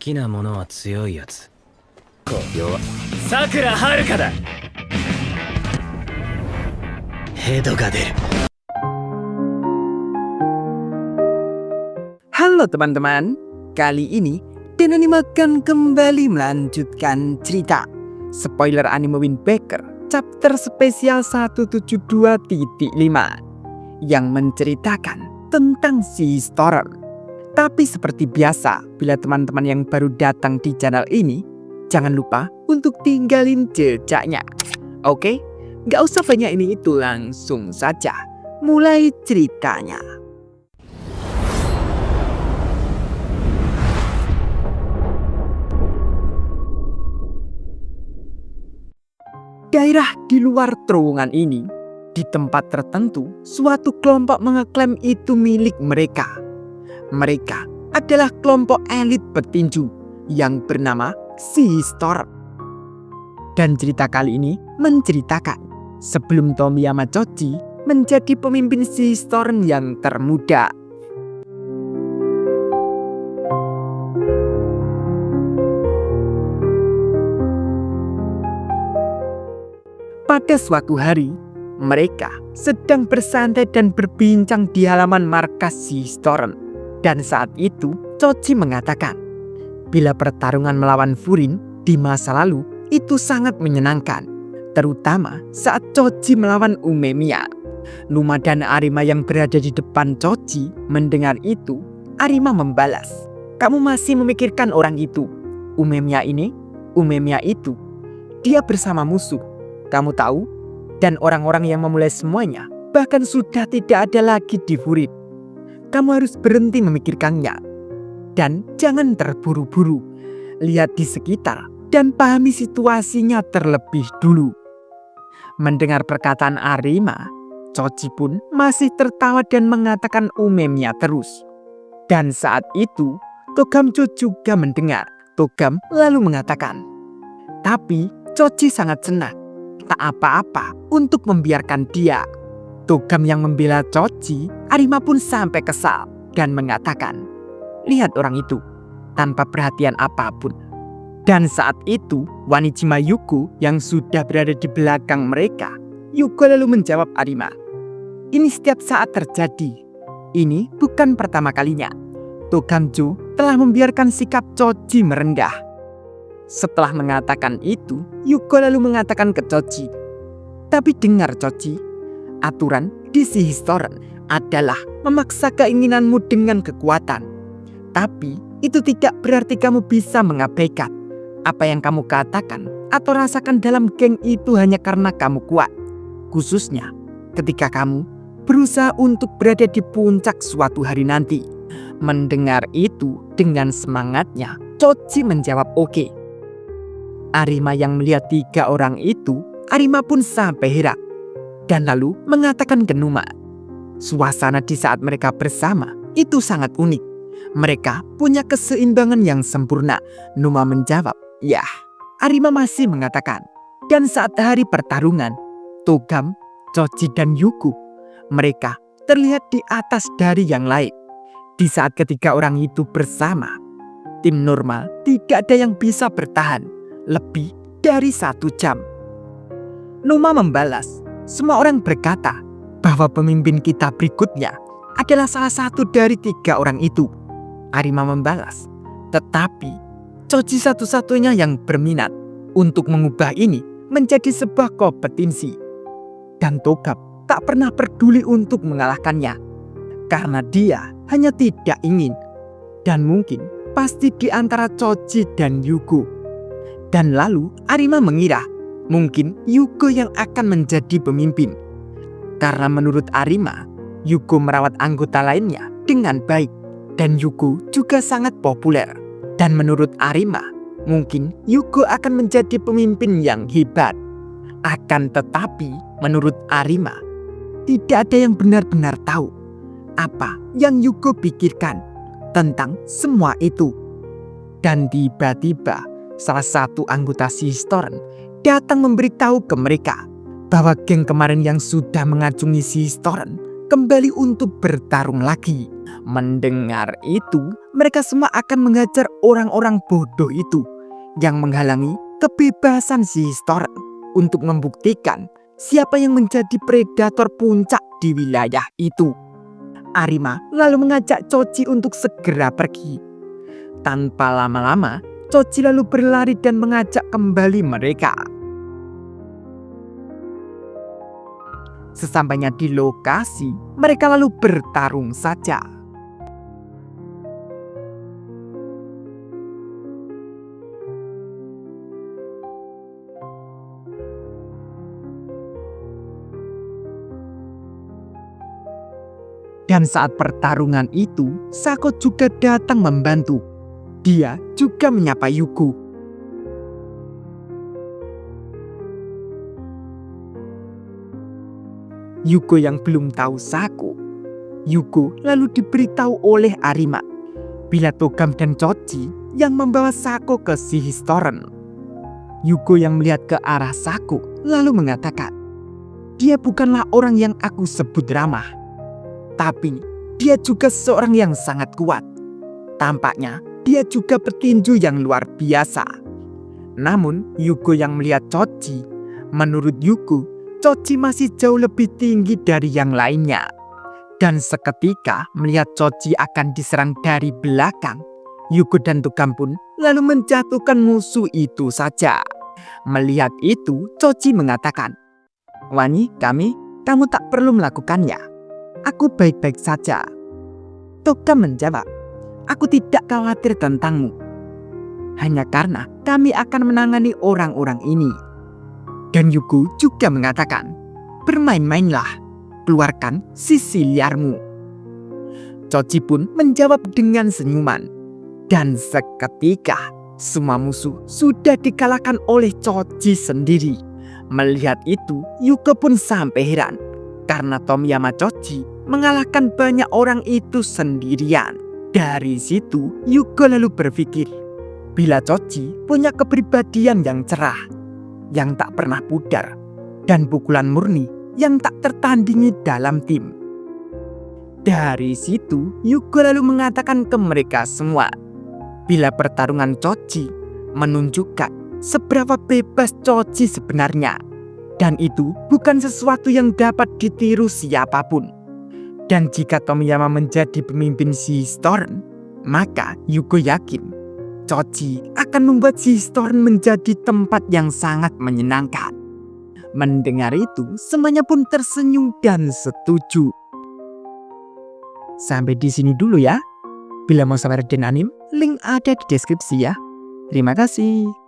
きなものは強いやつ。弱。さくらはるかだ。ヘドが出る。 Halo teman-teman, kali ini Denani akan kembali melanjutkan cerita spoiler anime Wind Waker chapter spesial 172.5 yang menceritakan tentang si Storm. Tapi seperti biasa, bila teman-teman yang baru datang di channel ini, jangan lupa untuk tinggalin jejaknya. Oke, gak usah banyak ini itu, langsung saja mulai ceritanya. Daerah di luar terowongan ini, di tempat tertentu, suatu kelompok mengeklaim itu milik mereka. Mereka adalah kelompok elit petinju yang bernama Sea Storm. Dan cerita kali ini menceritakan sebelum Tomiyama Choji menjadi pemimpin Sea Storm yang termuda. Pada suatu hari, mereka sedang bersantai dan berbincang di halaman markas Sea Storm. Dan saat itu, Choji mengatakan, bila pertarungan melawan Furin di masa lalu itu sangat menyenangkan. Terutama saat Choji melawan Umemiya. Numa dan Arima yang berada di depan Choji mendengar itu, Arima membalas, "Kamu masih memikirkan orang itu. Umemiya ini, Umemiya itu. Dia bersama musuh. Kamu tahu, dan orang-orang yang memulai semuanya bahkan sudah tidak ada lagi di Furin. Kamu harus berhenti memikirkannya. Dan jangan terburu-buru. Lihat di sekitar dan pahami situasinya terlebih dulu." Mendengar perkataan Arima, Choji pun masih tertawa dan mengatakan Umemiya terus. Dan saat itu, Togamcho juga mendengar. Togam lalu mengatakan, "Tapi Choji sangat senang. Tak apa-apa untuk membiarkan dia." Togam yang membela Choji, Arima pun sampai kesal dan mengatakan, "Lihat orang itu," tanpa perhatian apapun. Dan saat itu, Wanijima Yuko yang sudah berada di belakang mereka, Yuko lalu menjawab Arima, "Ini setiap saat terjadi. Ini bukan pertama kalinya. Togamcho telah membiarkan sikap Choji merendah." Setelah mengatakan itu, Yuko lalu mengatakan ke Choji, "Tapi dengar Choji, aturan di Sea Storm adalah memaksa keinginanmu dengan kekuatan. Tapi itu tidak berarti kamu bisa mengabaikan apa yang kamu katakan atau rasakan dalam geng itu hanya karena kamu kuat. Khususnya ketika kamu berusaha untuk berada di puncak suatu hari nanti." Mendengar itu dengan semangatnya, Choji menjawab oke. Arima yang melihat 3 orang itu, Arima pun sampai heran. Dan lalu mengatakan ke Numa, suasana di saat mereka bersama itu sangat unik. Mereka punya keseimbangan yang sempurna. Numa menjawab, "Yah." Arima masih mengatakan, dan saat hari pertarungan, Togam, Choji dan Yuko, mereka terlihat di atas dari yang lain. Di saat ketiga orang itu bersama, tim normal tidak ada yang bisa bertahan lebih dari 1 jam. Numa membalas, semua orang berkata bahwa pemimpin kita berikutnya adalah salah satu dari 3 orang itu. Arima membalas, tetapi Choji satu-satunya yang berminat untuk mengubah ini menjadi sebuah kompetisi. Dan Togam tak pernah peduli untuk mengalahkannya, karena dia hanya tidak ingin. Dan mungkin pasti di antara Choji dan Yuko. Dan lalu Arima mengira mungkin Yuko yang akan menjadi pemimpin. Karena menurut Arima, Yuko merawat anggota lainnya dengan baik. Dan Yuko juga sangat populer. Dan menurut Arima, mungkin Yuko akan menjadi pemimpin yang hebat. Akan tetapi menurut Arima, tidak ada yang benar-benar tahu apa yang Yuko pikirkan tentang semua itu. Dan tiba-tiba salah satu anggota Sea Storm datang memberitahu ke mereka bahwa geng kemarin yang sudah mengacungi Sea Storm kembali untuk bertarung lagi. Mendengar itu, mereka semua akan menghajar orang-orang bodoh itu yang menghalangi kebebasan si Storm untuk membuktikan siapa yang menjadi predator puncak di wilayah itu. Arima lalu mengajak Choji untuk segera pergi. Tanpa lama-lama, Choji lalu berlari dan mengajak kembali mereka. Sesampainya di lokasi, mereka lalu bertarung saja. Dan saat pertarungan itu, Sako juga datang membantu. Dia juga menyapa Yuko. Yuko yang belum tahu Sako, Yuko lalu diberitahu oleh Arima bila Togam dan Choji yang membawa Sako ke si Historen. Yuko yang melihat ke arah Sako lalu mengatakan, dia bukanlah orang yang aku sebut ramah. Tapi dia juga seorang yang sangat kuat. Tampaknya dia juga petinju yang luar biasa. Namun Yuko yang melihat Choji, menurut Yuko, Choji masih jauh lebih tinggi dari yang lainnya. Dan seketika melihat Choji akan diserang dari belakang, Yuko dan Togam pun lalu menjatuhkan musuh itu saja. Melihat itu, Choji mengatakan, "Wani, kamu tak perlu melakukannya. Aku baik-baik saja." Togam menjawab, "Aku tidak khawatir tentangmu. Hanya karena kami akan menangani orang-orang ini." Dan Yuko juga mengatakan, "Bermain-mainlah, keluarkan sisi liarmu." Choji pun menjawab dengan senyuman. Dan seketika semua musuh sudah dikalahkan oleh Choji sendiri. Melihat itu, Yuko pun sampai heran karena Tomiyama Choji mengalahkan banyak orang itu sendirian. Dari situ, Yuko lalu berpikir, bila Choji punya kepribadian yang cerah, yang tak pernah pudar, dan pukulan murni yang tak tertandingi dalam tim. Dari situ, Yuko lalu mengatakan ke mereka semua, bila pertarungan Choji menunjukkan seberapa bebas Choji sebenarnya. Dan itu bukan sesuatu yang dapat ditiru siapapun. Dan jika Tomiyama menjadi pemimpin si Storm, maka Yuko yakin Choji akan membuat si Storm menjadi tempat yang sangat menyenangkan. Mendengar itu, semuanya pun tersenyum dan setuju. Sampai di sini dulu ya. Bila mau sabar dan anime, link ada di deskripsi ya. Terima kasih.